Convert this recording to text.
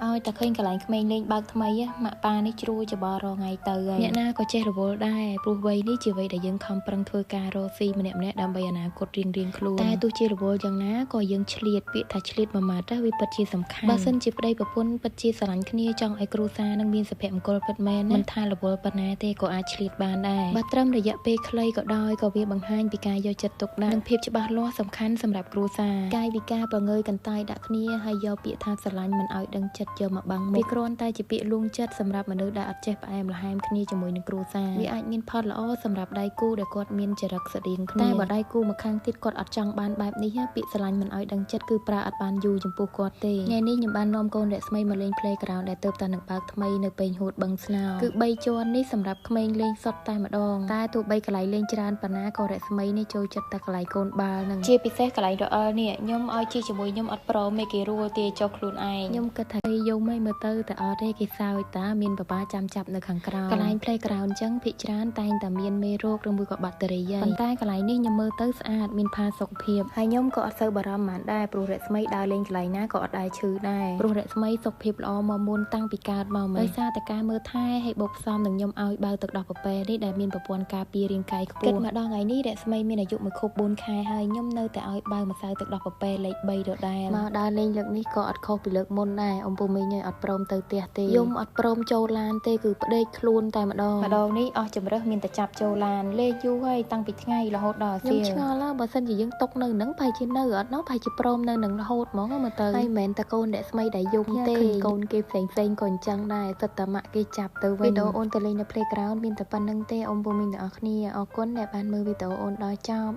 ឲ្យតែឃើញកន្លែងក្មេងលេងបើកថ្មីម៉ាក់ប៉ានេះជ្រួច្បល់រងថ្ងៃទៅហើយអ្នកណាក៏ចេះរវល់ដែរព្រោះវ័យនេះជាវ័យដែលយើងខំប្រឹងធ្វើការរកស៊ីម្នាក់ៗដើម្បីអនាគតរៀងៗខ្លួនតែទោះជារវល់យ៉ាងណាក៏យើងឆ្លៀតពាក្យថាឆ្លៀតមួយម៉ាត់វាពិតជាសំខាន់បើសិនជាប្តីប្រពន្ធពិតជាស្រឡាញ់គ្នាចង់ឲ្យគ្រួសារនឹងមានសុភមង្គលពិតមែនមិនថារវល់ប៉ុណ្ណាទេក៏អាចឆ្លៀតបានដែរបើត្រឹមរយៈពេលខ្លីក៏ដោយក៏វាបង្ហាញពីការយកចិត្តទុកដាក់និងភាពច្បាស់លាស់សំខាន់សម្រាប់គ្រួសារកាយវិការប្រងើយកន្តើយដាក់គ្នាហើយយកពាក្យថាស្រឡាញ់មិនឲ្យដឹងចិត្តយកមកបាំងមុខវាគ្រាន់តែជាពាក្យលួងចិត្តសម្រាប់មនុស្សដែលអត់ចេះផ្អែមល្ហែមគ្នាជាមួយនឹងគ្រួសារវាអាចមានផលល្អសម្រាប់ដៃគូដែលគាត់មានចរិតស្តៀងគ្នាតែបើដៃគូម្ខាងទៀតគាត់អត់ចង់បានបែបនេះពាក្យស្រឡាញ់មិនឲ្យដឹងចិត្តគឺប្រើអត់បានយូរចំពោះគាត់ទេថ្ងៃនេះខ្ញុំបាននាំកូនរស្មីមកលេង Playground ដែលទើបតែនឹងបើកថ្មីនៅពេញហួតបឹងស្នោគឺ3ជាន់នេះសម្រាប់ក្មេងលេងសុទ្ធតែម្ដងតែទោះបីកន្លែងលេងច្រើនប៉ុណ្ណាក៏រស្មីនេះចូលចិត្តតែកន្លែងកូនបាល់នឹងជាពិសេសកន្លែងរអិលនេះខ្ញុំឲ្យជិះជាមួយខ្ញុំអត់ព្រមទេគេរួលទេចុះខ្លួនឯងខ្ញុំគិតថាយំមិនមើលទៅតែអត់ទេគេសើចតាមានបបាចាំចាប់នៅខាងក្រៅកន្លែង Playground អញ្ចឹងភាគច្រើនតែងតែមានមេរោគឬមួយក៏បាក់តេរីប៉ុន្តែកន្លែងនេះខ្ញុំមើលទៅស្អាតមានផាសុខភាពហើយខ្ញុំក៏អត់សូវបារម្ភបានដែរព្រោះរស្មីដើរលេងកន្លែងណាក៏អត់ដែរឈឺដែរព្រោះរស្មីសុខភាពល្អមកមុនតាំងពីកើតមកដោយសារតែការមើលថែហើយបូកផ្សំនឹងខ្ញុំឲ្យបើទឹកដោះពពែនេះដែលមានប្រព័ន្ធការពាររាងកាយខ្ពស់គិតមកដល់ថ្ងៃនេះរស្មីមានអាយុ1ខួប4ខែហើយខ្ញុំនៅតែឲ្យបើម្សៅទឹកដោះពពែលេខ3ដដែលមកដើរលេងលើកនេះក៏អត់ខុសពីលើកមុនដែរអំពុំមីងអត់ព្រមទៅផ្ទះទេយំអត់ព្រមចូលឡានទេគឺផ្ដេកខ្លួនតែម្ដងនេះអស់ជំរើសមានតែចាប់ចូលឡានលេងយូរហើយតាំងពីថ្ងៃរហូតដល់សៀលខ្ញុំឆ្ងល់ណាស់បើសិនជាយើងຕົកនៅនឹងប្រហែលជានៅអត់នោះប្រហែលជាព្រមនៅនឹងរហូតហ្មងមើលទៅហើយមិនមែនតែកូនអ្នកស្មីដែលយំទេកូនគេផ្សេងក៏អញ្ចឹងដែរសិតតែម៉ាក់គេចាប់ទៅវិញវីដេអូអូនទៅលេងនៅ Playground មានតែប៉ុណ្្នឹងទេអ៊ំពុំមីងទាំងអស់គ្នាអរគុណដែលបានមើលវីដេអូអូនដល់ចប់